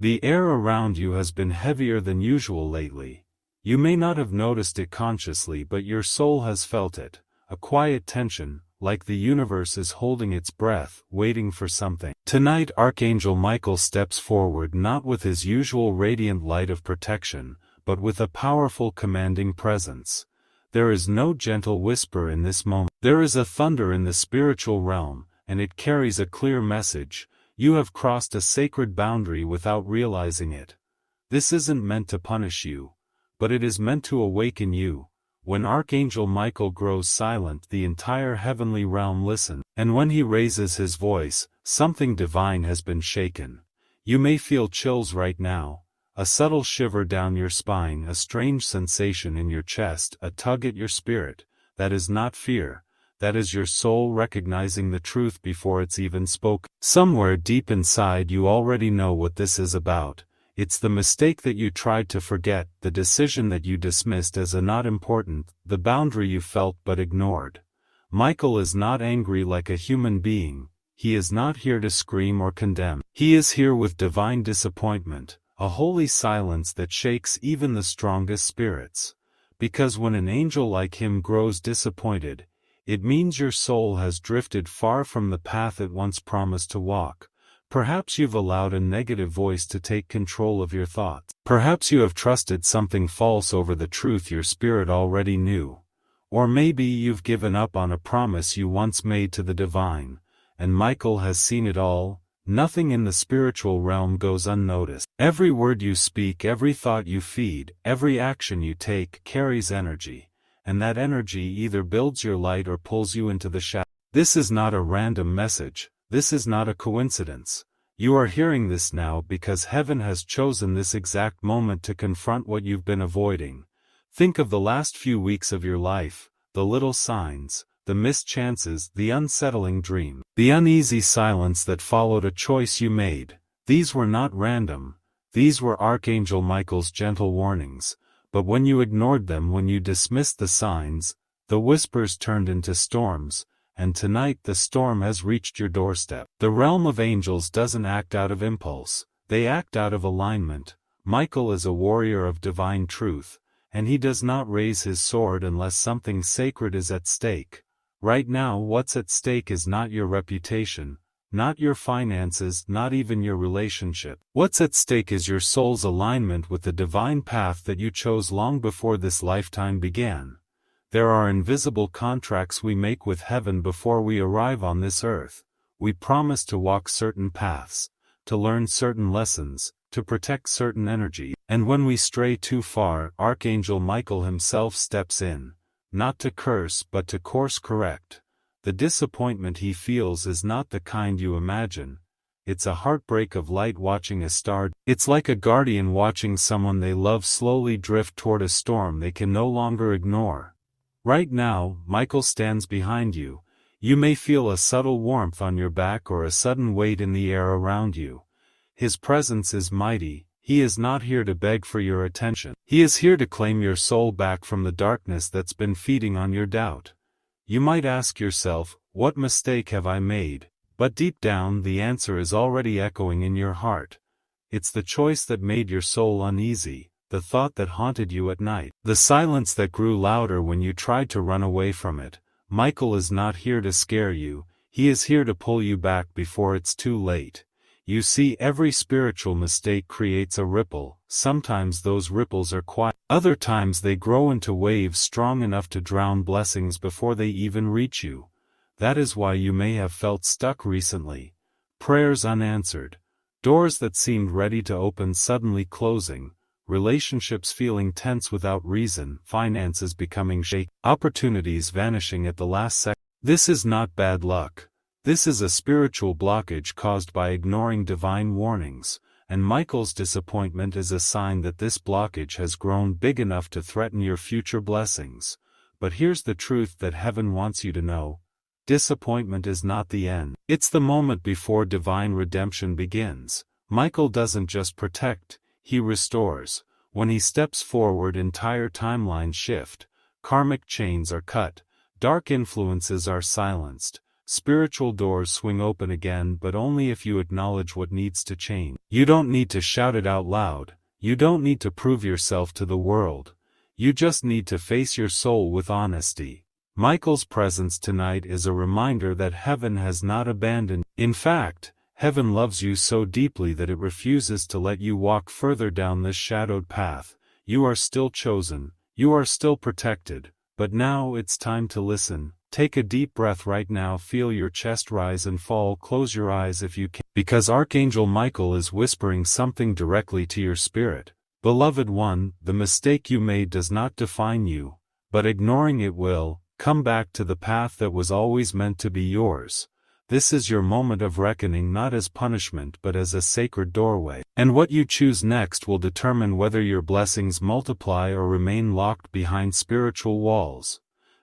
The air around you has been heavier than usual lately. You may not have noticed it consciously, but your soul has felt it, a quiet tension, like the universe is holding its breath, waiting for something. Tonight Archangel Michael steps forward not with his usual radiant light of protection, but with a powerful commanding presence. There is no gentle whisper in this moment. There is a thunder in the spiritual realm, and it carries a clear message. You have crossed a sacred boundary without realizing it. This isn't meant to punish you, but it is meant to awaken you. When Archangel Michael grows silent, the entire heavenly realm listens, and when he raises his voice, something divine has been shaken. You may feel chills right now, a subtle shiver down your spine, a strange sensation in your chest, a tug at your spirit. That is not fear. That is your soul recognizing the truth before it's even spoken. Somewhere deep inside you already know what this is about. It's the mistake that you tried to forget, the decision that you dismissed as a not important, the boundary you felt but ignored. Michael is not angry like a human being. He is not here to scream or condemn. He is here with divine disappointment, a holy silence that shakes even the strongest spirits. Because when an angel like him grows disappointed, it means your soul has drifted far from the path it once promised to walk. Perhaps you've allowed a negative voice to take control of your thoughts. Perhaps you have trusted something false over the truth your spirit already knew. Or maybe you've given up on a promise you once made to the divine, and Michael has seen it all. Nothing in the spiritual realm goes unnoticed. Every word you speak, every thought you feed, every action you take carries energy, and that energy either builds your light or pulls you into the shadow. This is not a random message. This is not a coincidence. You are hearing this now because heaven has chosen this exact moment to confront what you've been avoiding. Think of the last few weeks of your life, the little signs, the missed chances, the unsettling dream, the uneasy silence that followed a choice you made. These were not random. These were Archangel Michael's gentle warnings. But when you ignored them, when you dismissed the signs, the whispers turned into storms. And tonight the storm has reached your doorstep. The realm of angels doesn't act out of impulse, they act out of alignment. Michael is a warrior of divine truth, and he does not raise his sword unless something sacred is at stake. Right now what's at stake is not your reputation, not your finances, not even your relationship. What's at stake is your soul's alignment with the divine path that you chose long before this lifetime began. There are invisible contracts we make with heaven before we arrive on this earth. We promise to walk certain paths, to learn certain lessons, to protect certain energy. And when we stray too far, Archangel Michael himself steps in, not to curse but to course correct. The disappointment he feels is not the kind you imagine. It's a heartbreak of light watching a star. It's like a guardian watching someone they love slowly drift toward a storm they can no longer ignore. Right now, Michael stands behind you. You may feel a subtle warmth on your back or a sudden weight in the air around you. His presence is mighty. He is not here to beg for your attention. He is here to claim your soul back from the darkness that's been feeding on your doubt. You might ask yourself, what mistake have I made? But deep down the answer is already echoing in your heart. It's the choice that made your soul uneasy. The thought that haunted you at night, the silence that grew louder when you tried to run away from it. Michael is not here to scare you, he is here to pull you back before it's too late. You see, every spiritual mistake creates a ripple. Sometimes those ripples are quiet, other times they grow into waves strong enough to drown blessings before they even reach you. That is why you may have felt stuck recently. Prayers unanswered, doors that seemed ready to open suddenly closing. Relationships feeling tense without reason, finances becoming shaky, opportunities vanishing at the last second. This is not bad luck. This is a spiritual blockage caused by ignoring divine warnings, and Michael's disappointment is a sign that this blockage has grown big enough to threaten your future blessings. But here's the truth that heaven wants you to know. Disappointment is not the end. It's the moment before divine redemption begins. Michael doesn't just protect, he restores. When he steps forward, entire timelines shift, karmic chains are cut, dark influences are silenced, spiritual doors swing open again, but only if you acknowledge what needs to change. You don't need to shout it out loud, you don't need to prove yourself to the world, you just need to face your soul with honesty. Michael's presence tonight is a reminder that heaven has not abandoned you. In fact, heaven loves you so deeply that it refuses to let you walk further down this shadowed path. You are still chosen, you are still protected, but now it's time to listen. Take a deep breath right now, feel your chest rise and fall, close your eyes if you can, because Archangel Michael is whispering something directly to your spirit. Beloved one, the mistake you made does not define you, but ignoring it will. Come back to the path that was always meant to be yours. This is your moment of reckoning, not as punishment but as a sacred doorway. And what you choose next will determine whether your blessings multiply or remain locked behind spiritual walls.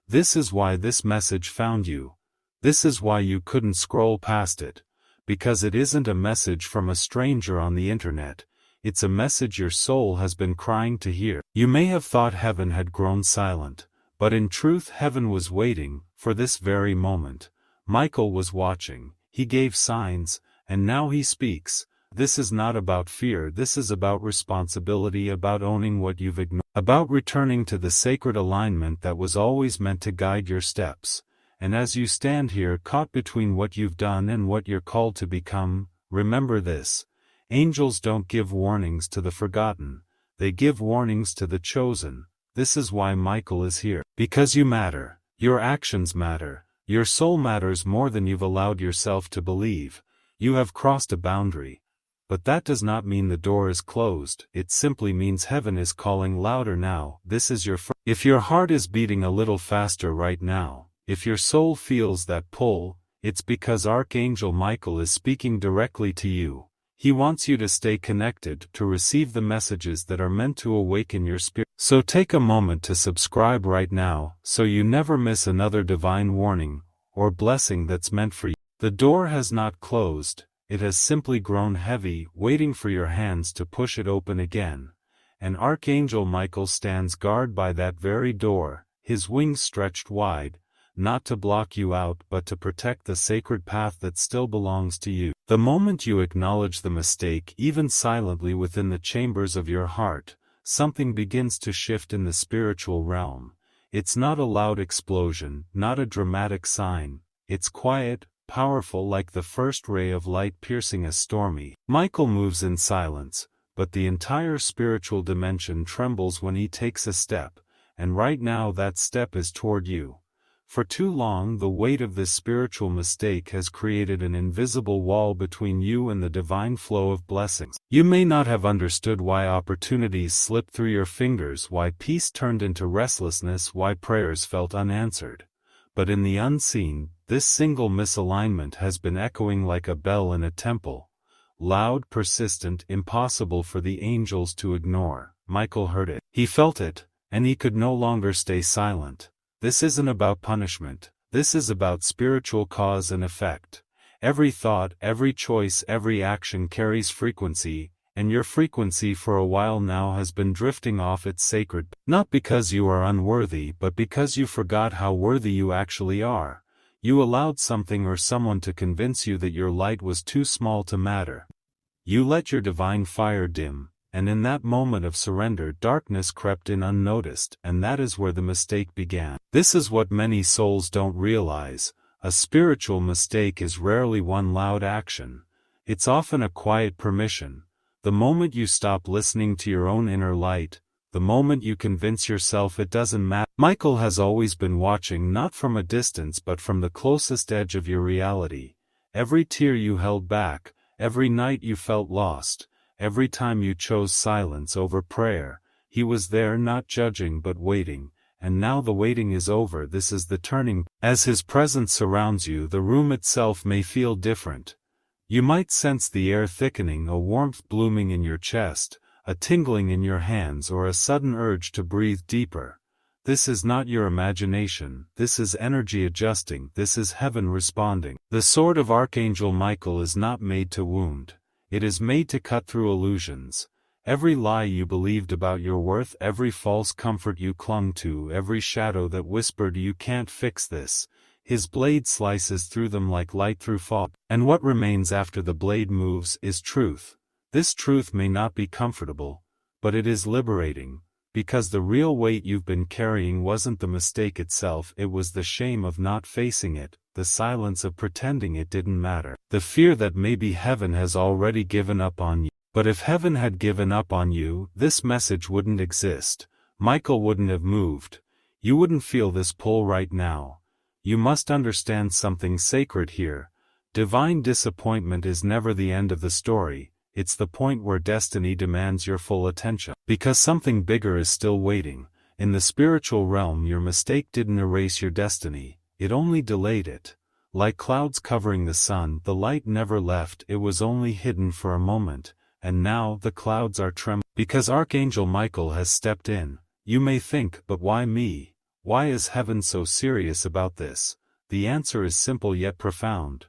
This is why this message found you. This is why you couldn't scroll past it. Because it isn't a message from a stranger on the internet. It's a message your soul has been crying to hear. You may have thought heaven had grown silent, but in truth heaven was waiting for this very moment. Michael was watching, he gave signs, and now he speaks. This is not about fear, this is about responsibility, about owning what you've ignored, about returning to the sacred alignment that was always meant to guide your steps. And as you stand here caught between what you've done and what you're called to become, remember this. Angels don't give warnings to the forgotten, they give warnings to the chosen. This is why Michael is here. Because you matter, your actions matter, your soul matters more than you've allowed yourself to believe. You have crossed a boundary. But that does not mean the door is closed, it simply means heaven is calling louder now. This is your If your heart is beating a little faster right now, if your soul feels that pull, it's because Archangel Michael is speaking directly to you. He wants you to stay connected, to receive the messages that are meant to awaken your spirit. So take a moment to subscribe right now, so you never miss another divine warning, or blessing that's meant for you. The door has not closed. It has simply grown heavy, waiting for your hands to push it open again. And Archangel Michael stands guard by that very door, his wings stretched wide, not to block you out but to protect the sacred path that still belongs to you. The moment you acknowledge the mistake, even silently within the chambers of your heart, something begins to shift in the spiritual realm. It's not a loud explosion, not a dramatic sign, it's quiet, powerful, like the first ray of light piercing a stormy. Michael moves in silence, but the entire spiritual dimension trembles when he takes a step, and right now that step is toward you. For too long the weight of this spiritual mistake has created an invisible wall between you and the divine flow of blessings. You may not have understood why opportunities slipped through your fingers, why peace turned into restlessness, why prayers felt unanswered. But in the unseen, this single misalignment has been echoing like a bell in a temple. Loud, persistent, impossible for the angels to ignore. Michael heard it. He felt it, and he could no longer stay silent. This isn't about punishment. This is about spiritual cause and effect. Every thought, every choice, every action carries frequency, and your frequency for a while now has been drifting off its sacred path. Not because you are unworthy, but because you forgot how worthy you actually are. You allowed something or someone to convince you that your light was too small to matter. You let your divine fire dim, and in that moment of surrender darkness crept in unnoticed, and that is where the mistake began. This is what many souls don't realize. A spiritual mistake is rarely one loud action. It's often a quiet permission. The moment you stop listening to your own inner light, the moment you convince yourself it doesn't matter. Michael has always been watching, not from a distance but from the closest edge of your reality. Every tear you held back, every night you felt lost, every time you chose silence over prayer, he was there, not judging but waiting. And now the waiting is over. This is the turning. As his presence surrounds you, the room itself may feel different. You might sense the air thickening, a warmth blooming in your chest, a tingling in your hands, or a sudden urge to breathe deeper. This is not your imagination, this is energy adjusting, this is heaven responding. The sword of Archangel Michael is not made to wound. It is made to cut through illusions. Every lie you believed about your worth, every false comfort you clung to, every shadow that whispered you can't fix this, His blade slices through them like light through fog. And what remains after the blade moves is truth. This truth may not be comfortable, but it is liberating, because the real weight you've been carrying wasn't the mistake itself, it was the shame of not facing it, the silence of pretending it didn't matter, the fear that maybe heaven has already given up on you. But if heaven had given up on you, this message wouldn't exist. Michael wouldn't have moved. You wouldn't feel this pull right now. You must understand something sacred here. Divine disappointment is never the end of the story, it's the point where destiny demands your full attention. Because something bigger is still waiting. In the spiritual realm, your mistake didn't erase your destiny, it only delayed it. Like clouds covering the sun, the light never left, it was only hidden for a moment, and now the clouds are trembling. Because Archangel Michael has stepped in. You may think, but why me? Why is heaven so serious about this? The answer is simple yet profound.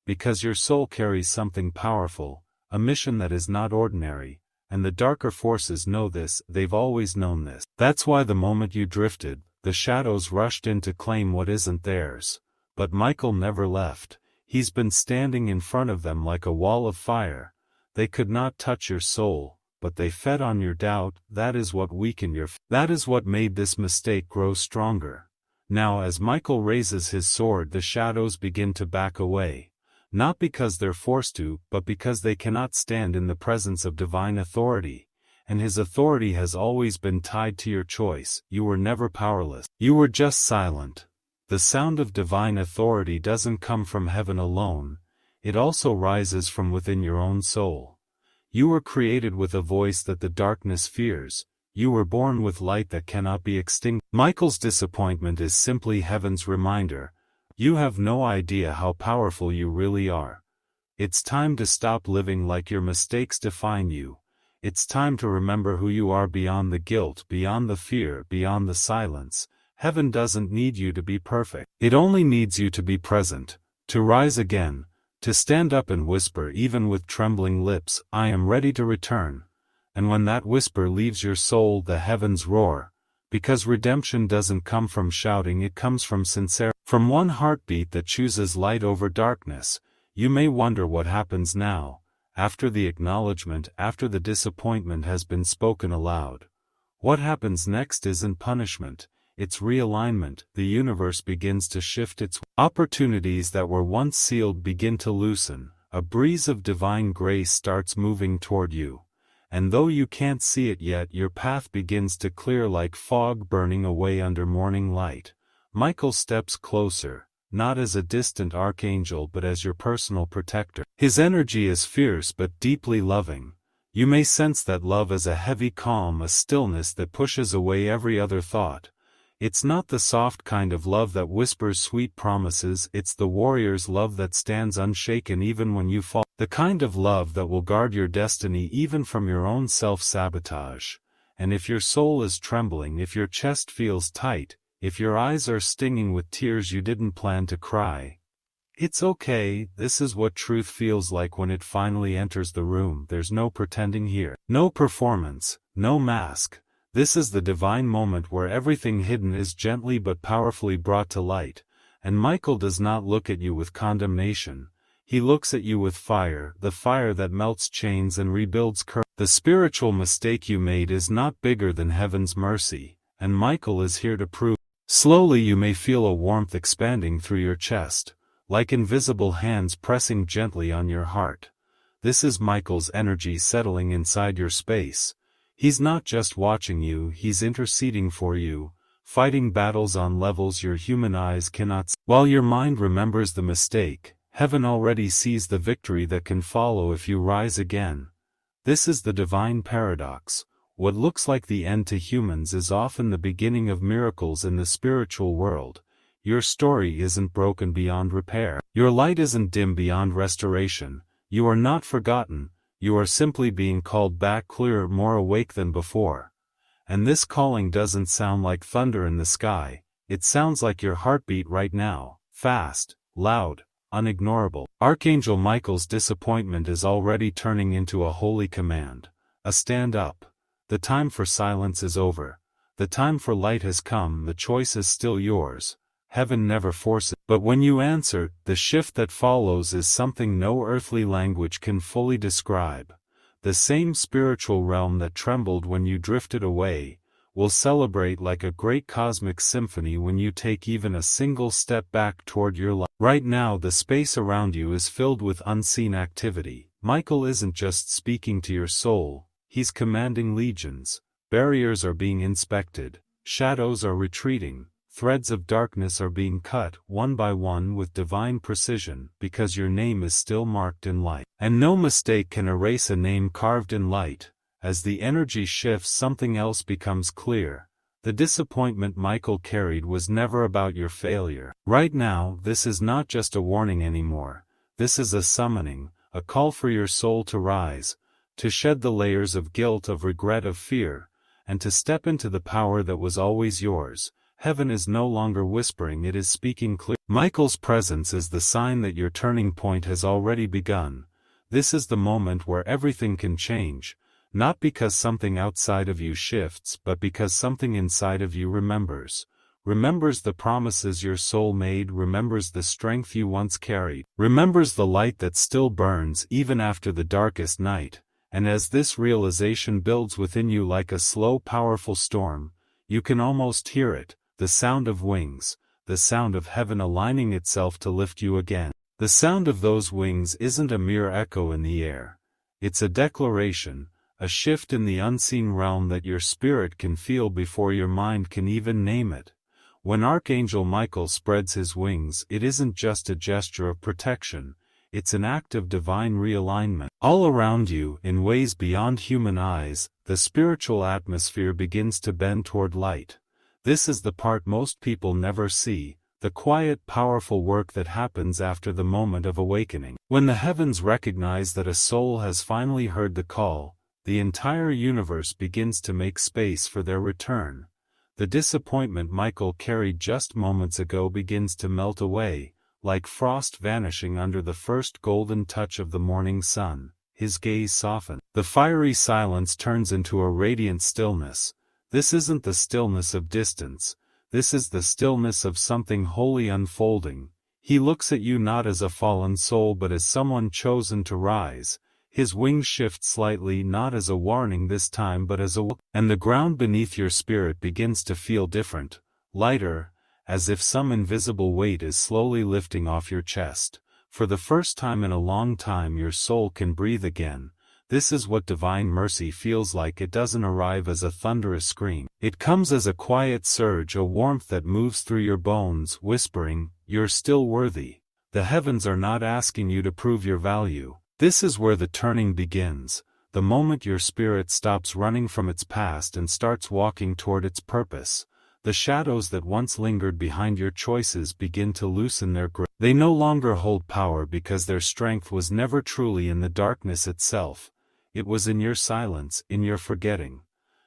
Because your soul carries something powerful, a mission that is not ordinary, and the darker forces know this, they've always known this. That's why the moment you drifted, the shadows rushed in to claim what isn't theirs. But Michael never left. He's been standing in front of them like a wall of fire. They could not touch your soul, but they fed on your doubt. That is what weakened your faith. That is what made this mistake grow stronger. Now as Michael raises his sword, the shadows begin to back away. Not because they're forced to, but because they cannot stand in the presence of divine authority. And his authority has always been tied to your choice. You were never powerless. You were just silent. The sound of divine authority doesn't come from heaven alone. It also rises from within your own soul. You were created with a voice that the darkness fears. You were born with light that cannot be extinguished. Michael's disappointment is simply heaven's reminder. You have no idea how powerful you really are. It's time to stop living like your mistakes define you. It's time to remember who you are beyond the guilt, beyond the fear, beyond the silence. Heaven doesn't need you to be perfect. It only needs you to be present, to rise again, to stand up and whisper even with trembling lips, I am ready to return. And when that whisper leaves your soul, the heavens roar. Because redemption doesn't come from shouting, it comes from sincerity. From one heartbeat that chooses light over darkness. You may wonder what happens now, after the acknowledgement, after the disappointment has been spoken aloud. What happens next isn't punishment, it's realignment. The universe begins to shift its opportunities that were once sealed begin to loosen. A breeze of divine grace starts moving toward you. And though you can't see it yet, your path begins to clear like fog burning away under morning light. Michael steps closer, not as a distant archangel but as your personal protector. His energy is fierce but deeply loving. You may sense that love as a heavy calm, a stillness that pushes away every other thought. It's not the soft kind of love that whispers sweet promises, it's the warrior's love that stands unshaken even when you fall. The kind of love that will guard your destiny even from your own self-sabotage. And if your soul is trembling, if your chest feels tight, if your eyes are stinging with tears you didn't plan to cry, it's okay. This is what truth feels like when it finally enters the room. There's no pretending here. No performance, no mask. This is the divine moment where everything hidden is gently but powerfully brought to light. And Michael does not look at you with condemnation. He looks at you with fire, the fire that melts chains and rebuilds courage. The spiritual mistake you made is not bigger than heaven's mercy, and Michael is here to prove. Slowly you may feel a warmth expanding through your chest, like invisible hands pressing gently on your heart. This is Michael's energy settling inside your space. He's not just watching you, he's interceding for you, fighting battles on levels your human eyes cannot see. While your mind remembers the mistake, heaven already sees the victory that can follow if you rise again. This is the divine paradox. What looks like the end to humans is often the beginning of miracles in the spiritual world. Your story isn't broken beyond repair. Your light isn't dim beyond restoration. You are not forgotten. You are simply being called back clearer, more awake than before. And this calling doesn't sound like thunder in the sky, it sounds like your heartbeat right now, fast, loud, unignorable. Archangel Michael's disappointment is already turning into a holy command. A stand up. The time for silence is over. The time for light has come, the choice is still yours. heaven never forces. But when you answer, the shift that follows is something no earthly language can fully describe. The same spiritual realm that trembled when you drifted away, will celebrate like a great cosmic symphony when you take even a single step back toward your life. Right now the space around you is filled with unseen activity. Michael isn't just speaking to your soul, he's commanding legions. Barriers are being inspected, shadows are retreating, threads of darkness are being cut one by one with divine precision, because your name is still marked in light. And no mistake can erase a name carved in light. As the energy shifts, something else becomes clear. The disappointment Michael carried was never about your failure. Right now, this is not just a warning anymore. This is a summoning, a call for your soul to rise, to shed the layers of guilt, of regret, of fear, and to step into the power that was always yours. Heaven is no longer whispering, it is speaking clearly. Michael's presence is the sign that your turning point has already begun. This is the moment where everything can change, not because something outside of you shifts, but because something inside of you remembers. Remembers the promises your soul made, remembers the strength you once carried, remembers the light that still burns even after the darkest night. And as this realization builds within you like a slow, powerful storm, you can almost hear it, the sound of wings, the sound of heaven aligning itself to lift you again. The sound of those wings isn't a mere echo in the air. It's a declaration, a shift in the unseen realm that your spirit can feel before your mind can even name it. When Archangel Michael spreads his wings, it isn't just a gesture of protection, it's an act of divine realignment. All around you, in ways beyond human eyes, the spiritual atmosphere begins to bend toward light. This is the part most people never see, the quiet, powerful work that happens after the moment of awakening. When the heavens recognize that a soul has finally heard the call, the entire universe begins to make space for their return. The disappointment Michael carried just moments ago begins to melt away, like frost vanishing under the first golden touch of the morning sun. His gaze softens. The fiery silence turns into a radiant stillness. This isn't the stillness of distance, this is the stillness of something wholly unfolding. He looks at you not as a fallen soul but as someone chosen to rise. His wings shift slightly, not as a warning this time but as a welcome. And the ground beneath your spirit begins to feel different, lighter, as if some invisible weight is slowly lifting off your chest. For the first time in a long time your soul can breathe again. This is what divine mercy feels like. It doesn't arrive as a thunderous scream. It comes as a quiet surge, a warmth that moves through your bones, whispering, "You're still worthy." The heavens are not asking you to prove your value. This is where the turning begins, the moment your spirit stops running from its past and starts walking toward its purpose. The shadows that once lingered behind your choices begin to loosen their grip. They no longer hold power because their strength was never truly in the darkness itself. It was in your silence, in your forgetting.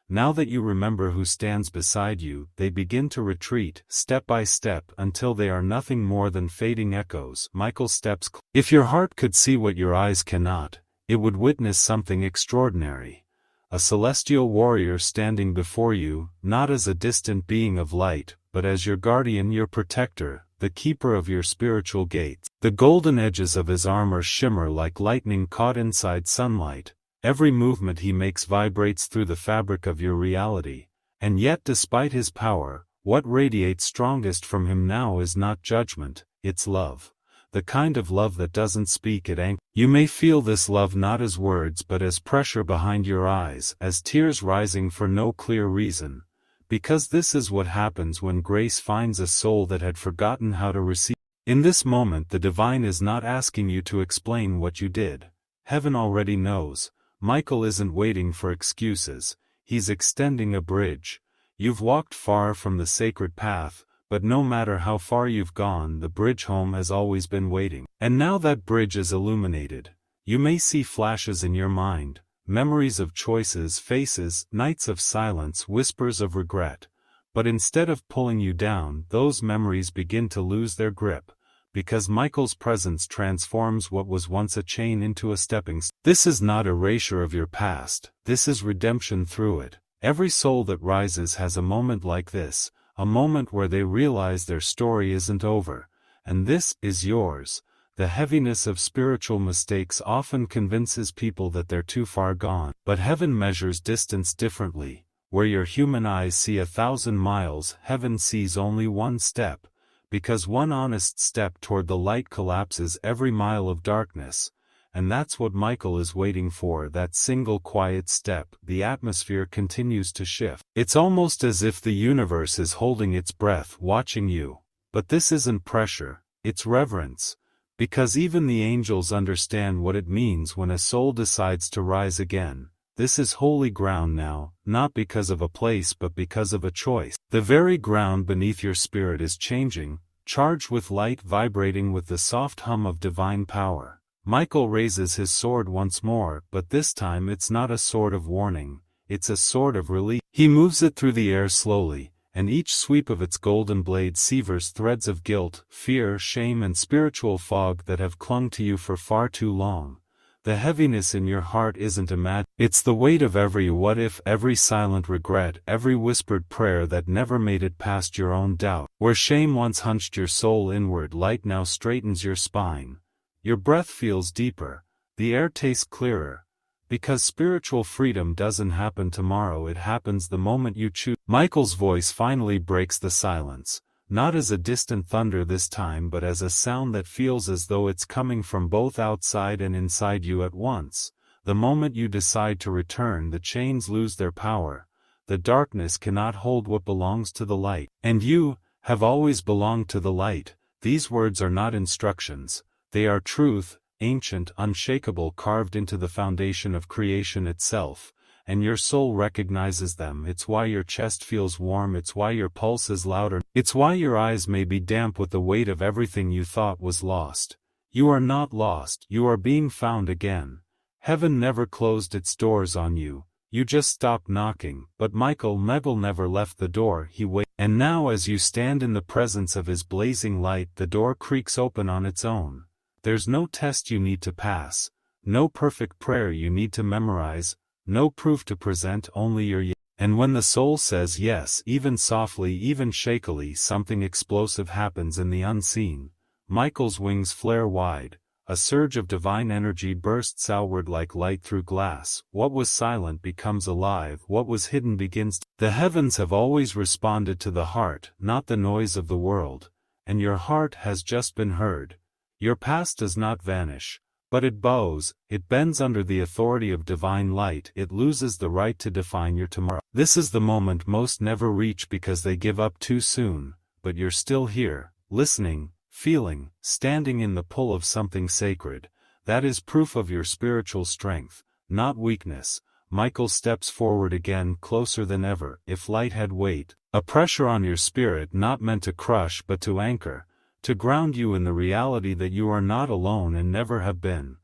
Now that you remember who stands beside you, they begin to retreat, step by step, until they are nothing more than fading echoes. Michael steps closer. If your heart could see what your eyes cannot, it would witness something extraordinary. A celestial warrior standing before you, not as a distant being of light, but as your guardian, your protector, the keeper of your spiritual gates. The golden edges of his armor shimmer like lightning caught inside sunlight. Every movement he makes vibrates through the fabric of your reality. And yet, despite his power, what radiates strongest from him now is not judgment, it's love. The kind of love that doesn't speak, it anchors. You may feel this love not as words but as pressure behind your eyes, as tears rising for no clear reason. Because this is what happens when grace finds a soul that had forgotten how to receive. In this moment the divine is not asking you to explain what you did. Heaven already knows. Michael isn't waiting for excuses, he's extending a bridge. You've walked far from the sacred path, but no matter how far you've gone, the bridge home has always been waiting. And now that bridge is illuminated. You may see flashes in your mind, memories of choices, faces, nights of silence, whispers of regret. But instead of pulling you down, those memories begin to lose their grip. Because Michael's presence transforms what was once a chain into a stepping stone. This is not erasure of your past, this is redemption through it. Every soul that rises has a moment like this, a moment where they realize their story isn't over, and this is yours. The heaviness of spiritual mistakes often convinces people that they're too far gone. But heaven measures distance differently. Where your human eyes see 1,000 miles, heaven sees only one step, because one honest step toward the light collapses every mile of darkness. And that's what Michael is waiting for, that single quiet step. The atmosphere continues to shift. It's almost as if the universe is holding its breath, watching you. But this isn't pressure, it's reverence. Because even the angels understand what it means when a soul decides to rise again. This is holy ground now, not because of a place but because of a choice. The very ground beneath your spirit is changing, charged with light, vibrating with the soft hum of divine power. Michael raises his sword once more, but this time it's not a sword of warning, it's a sword of relief. He moves it through the air slowly, and each sweep of its golden blade severs threads of guilt, fear, shame and spiritual fog that have clung to you for far too long. The heaviness in your heart isn't imagined, it's the weight of every what if, every silent regret, every whispered prayer that never made it past your own doubt. Where shame once hunched your soul inward, light now straightens your spine. Your breath feels deeper, the air tastes clearer. Because spiritual freedom doesn't happen tomorrow, it happens the moment you choose. Michael's voice finally breaks the silence, not as a distant thunder this time but as a sound that feels as though it's coming from both outside and inside you at once. The moment you decide to return, the chains lose their power. The darkness cannot hold what belongs to the light. And you have always belonged to the light. These words are not instructions. They are truth, ancient, unshakable, carved into the foundation of creation itself, and your soul recognizes them. It's why your chest feels warm, it's why your pulse is louder, it's why your eyes may be damp with the weight of everything you thought was lost. You are not lost, you are being found again. Heaven never closed its doors on you, you just stopped knocking. But Michael never left the door, he waited. And now as you stand in the presence of his blazing light, the door creaks open on its own. There's no test you need to pass, no perfect prayer you need to memorize, no proof to present, only your yes. And when the soul says yes, even softly, even shakily, something explosive happens in the unseen. Michael's wings flare wide, a surge of divine energy bursts outward like light through glass. What was silent becomes alive, what was hidden begins to. The heavens have always responded to the heart, not the noise of the world, and your heart has just been heard. Your past does not vanish, but it bows, it bends under the authority of divine light, it loses the right to define your tomorrow. This is the moment most never reach because they give up too soon, but you're still here, listening, feeling, standing in the pull of something sacred. That is proof of your spiritual strength, not weakness. Michael steps forward again, closer than ever. If light had weight, a pressure on your spirit not meant to crush but to anchor, to ground you in the reality that you are not alone and never have been.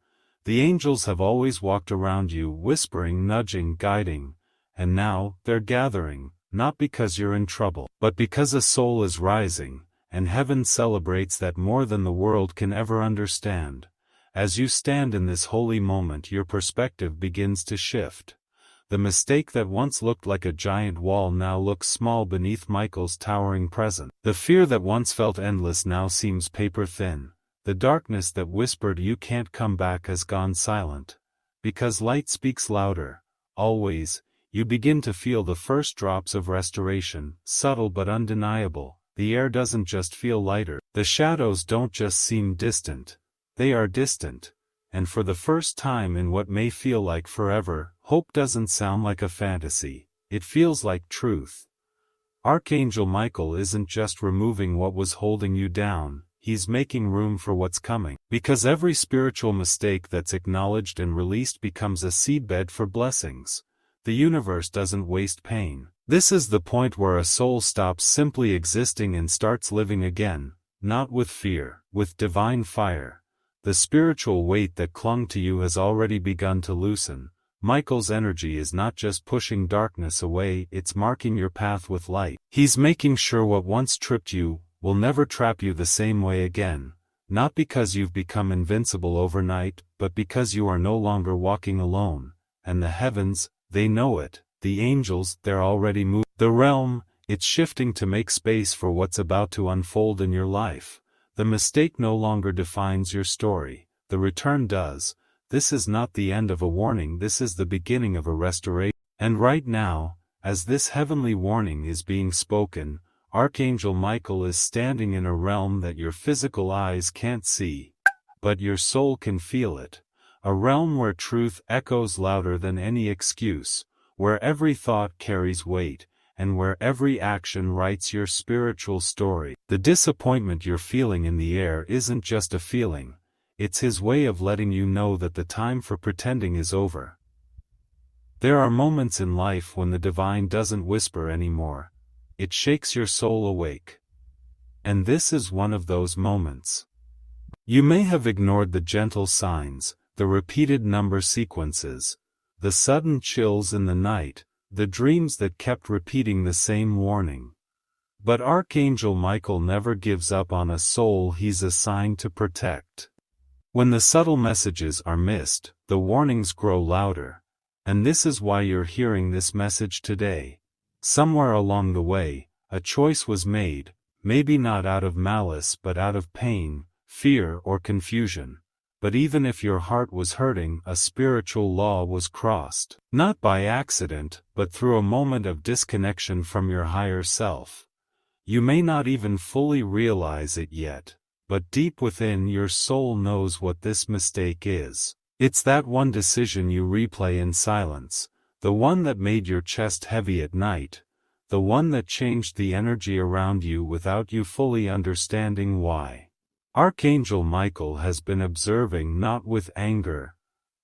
The angels have always walked around you, whispering, nudging, guiding, and now, they're gathering, not because you're in trouble, but because a soul is rising, and heaven celebrates that more than the world can ever understand. As you stand in this holy moment, your perspective begins to shift. The mistake that once looked like a giant wall now looks small beneath Michael's towering presence. The fear that once felt endless now seems paper-thin. The darkness that whispered you can't come back has gone silent. Because light speaks louder, always, you begin to feel the first drops of restoration, subtle but undeniable. The air doesn't just feel lighter. The shadows don't just seem distant. They are distant. And for the first time in what may feel like forever, hope doesn't sound like a fantasy, it feels like truth. Archangel Michael isn't just removing what was holding you down, he's making room for what's coming. Because every spiritual mistake that's acknowledged and released becomes a seedbed for blessings. The universe doesn't waste pain. This is the point where a soul stops simply existing and starts living again, not with fear, with divine fire. The spiritual weight that clung to you has already begun to loosen. Michael's energy is not just pushing darkness away, it's marking your path with light. He's making sure what once tripped you will never trap you the same way again. Not because you've become invincible overnight, but because you are no longer walking alone. And the heavens, they know it. The angels, they're already moving. The realm, It's shifting to make space for what's about to unfold in your life. The mistake no longer defines your story. The return does. This is not the end of a warning, this is the beginning of a restoration. And right now, as this heavenly warning is being spoken, Archangel Michael is standing in a realm that your physical eyes can't see, but your soul can feel it. A realm where truth echoes louder than any excuse, where every thought carries weight, and where every action writes your spiritual story. The disappointment you're feeling in the air isn't just a feeling, it's his way of letting you know that the time for pretending is over. There are moments in life when the divine doesn't whisper anymore. It shakes your soul awake. And this is one of those moments. You may have ignored the gentle signs, the repeated number sequences, the sudden chills in the night, the dreams that kept repeating the same warning. But Archangel Michael never gives up on a soul he's assigned to protect. When the subtle messages are missed, the warnings grow louder. And this is why you're hearing this message today. Somewhere along the way, a choice was made, maybe not out of malice but out of pain, fear or confusion. But even if your heart was hurting, a spiritual law was crossed. Not by accident, but through a moment of disconnection from your higher self. You may not even fully realize it yet, but deep within your soul knows what this mistake is. It's that one decision you replay in silence, the one that made your chest heavy at night, the one that changed the energy around you without you fully understanding why. Archangel Michael has been observing not with anger,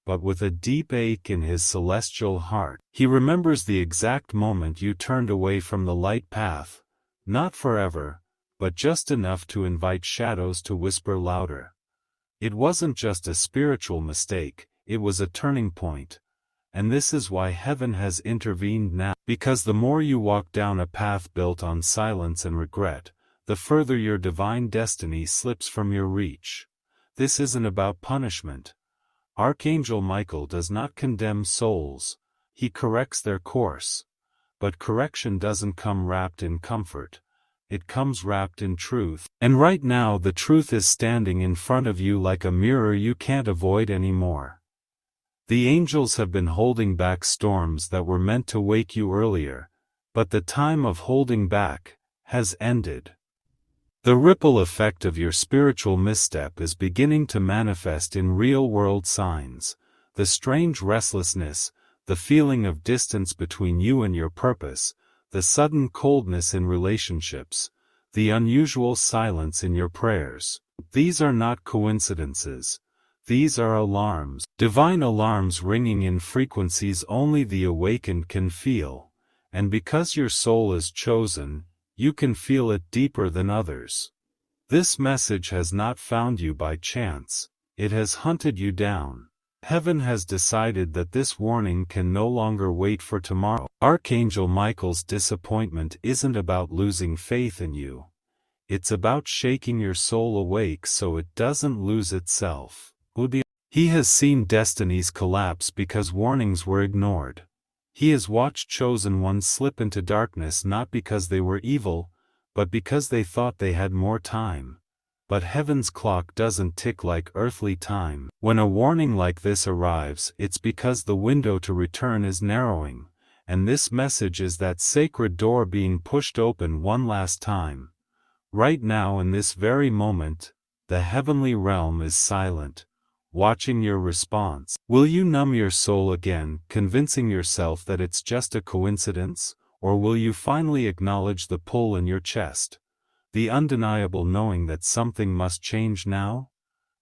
but with a deep ache in his celestial heart. He remembers the exact moment you turned away from the light path, not forever, but just enough to invite shadows to whisper louder. It wasn't just a spiritual mistake, it was a turning point. And this is why heaven has intervened now. Because the more you walk down a path built on silence and regret, the further your divine destiny slips from your reach. This isn't about punishment. Archangel Michael does not condemn souls, he corrects their course. But correction doesn't come wrapped in comfort. It comes wrapped in truth. And right now the truth is standing in front of you like a mirror you can't avoid anymore. The angels have been holding back storms that were meant to wake you earlier, but the time of holding back has ended. The ripple effect of your spiritual misstep is beginning to manifest in real-world signs. The strange restlessness, the feeling of distance between you and your purpose, the sudden coldness in relationships, the unusual silence in your prayers. These are not coincidences. These are alarms. Divine alarms ringing in frequencies only the awakened can feel. And because your soul is chosen, you can feel it deeper than others. This message has not found you by chance. It has hunted you down. Heaven has decided that this warning can no longer wait for tomorrow. Archangel Michael's disappointment isn't about losing faith in you. It's about shaking your soul awake so it doesn't lose itself. He has seen destinies collapse because warnings were ignored. He has watched chosen ones slip into darkness not because they were evil, but because they thought they had more time. But heaven's clock doesn't tick like earthly time. When a warning like this arrives, it's because the window to return is narrowing, and this message is that sacred door being pushed open one last time. Right now in this very moment, the heavenly realm is silent, watching your response. Will you numb your soul again, convincing yourself that it's just a coincidence, or will you finally acknowledge the pull in your chest? The undeniable knowing that something must change now?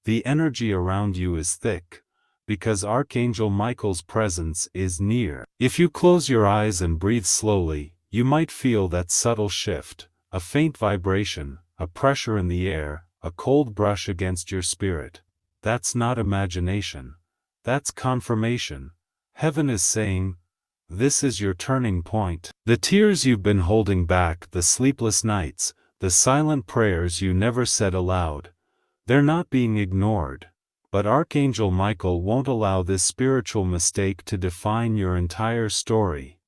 The energy around you is thick, because Archangel Michael's presence is near. If you close your eyes and breathe slowly, you might feel that subtle shift, a faint vibration, a pressure in the air, a cold brush against your spirit. That's not imagination. That's confirmation. Heaven is saying, this is your turning point. The tears you've been holding back, the sleepless nights, the silent prayers you never said aloud, they're not being ignored. But Archangel Michael won't allow this spiritual mistake to define your entire story.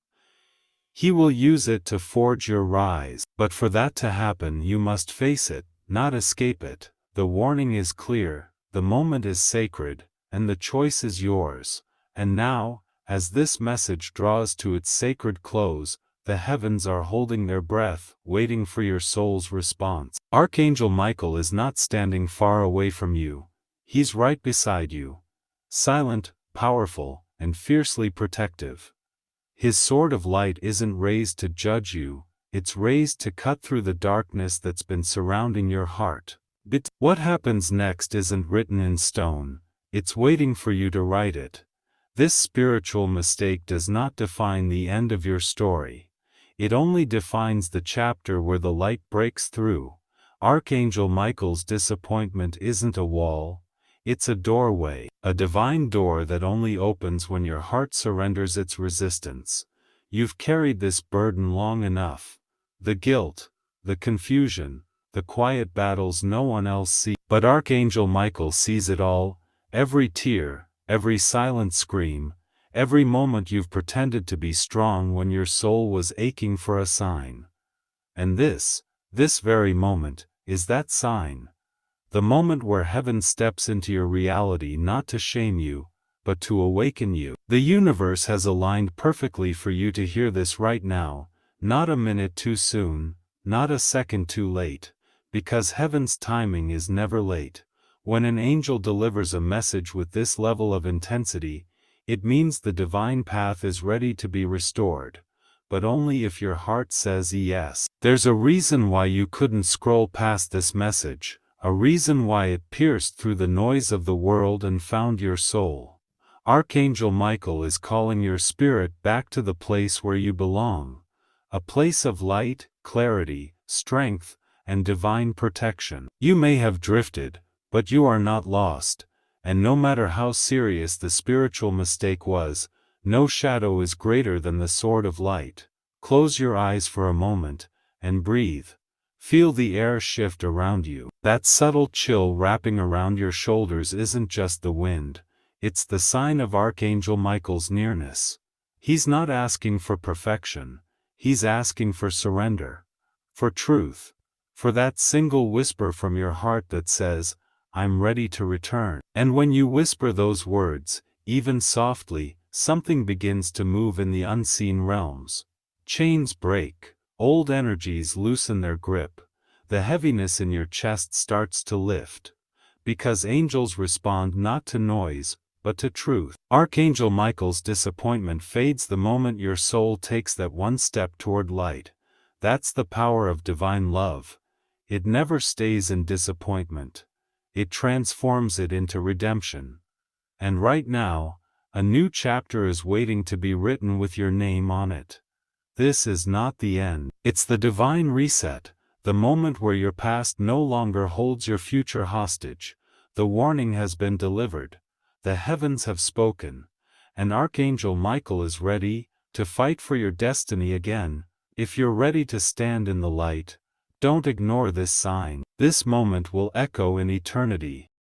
He will use it to forge your rise. But for that to happen, you must face it, not escape it. The warning is clear, the moment is sacred, and the choice is yours. And now, as this message draws to its sacred close, the heavens are holding their breath, waiting for your soul's response. Archangel Michael is not standing far away from you. He's right beside you. Silent, powerful, and fiercely protective. His sword of light isn't raised to judge you, it's raised to cut through the darkness that's been surrounding your heart. But what happens next isn't written in stone, it's waiting for you to write it. This spiritual mistake does not define the end of your story. It only defines the chapter where the light breaks through. Archangel Michael's disappointment isn't a wall, it's a doorway, a divine door that only opens when your heart surrenders its resistance. You've carried this burden long enough. The guilt, the confusion, the quiet battles no one else sees. But Archangel Michael sees it all, every tear, every silent scream, every moment you've pretended to be strong when your soul was aching for a sign. And this very moment, is that sign. The moment where heaven steps into your reality not to shame you, but to awaken you. The universe has aligned perfectly for you to hear this right now, not a minute too soon, not a second too late, because heaven's timing is never late. When an angel delivers a message with this level of intensity, it means the divine path is ready to be restored, but only if your heart says yes. There's a reason why you couldn't scroll past this message. A reason why it pierced through the noise of the world and found your soul. Archangel Michael is calling your spirit back to the place where you belong. A place of light, clarity, strength, and divine protection. You may have drifted, but you are not lost, and no matter how serious the spiritual mistake was, no shadow is greater than the sword of light. Close your eyes for a moment, and breathe. Feel the air shift around you. That subtle chill wrapping around your shoulders isn't just the wind, it's the sign of Archangel Michael's nearness. He's not asking for perfection, he's asking for surrender, for truth, for that single whisper from your heart that says, I'm ready to return. And when you whisper those words, even softly, something begins to move in the unseen realms. Chains break. Old energies loosen their grip, the heaviness in your chest starts to lift. Because angels respond not to noise, but to truth. Archangel Michael's disappointment fades the moment your soul takes that one step toward light. That's the power of divine love. It never stays in disappointment. It transforms it into redemption. And right now, a new chapter is waiting to be written with your name on it. This is not the end. It's the divine reset, the moment where your past no longer holds your future hostage. The warning has been delivered. The heavens have spoken. And Archangel Michael is ready to fight for your destiny again. If you're ready to stand in the light, don't ignore this sign. This moment will echo in eternity.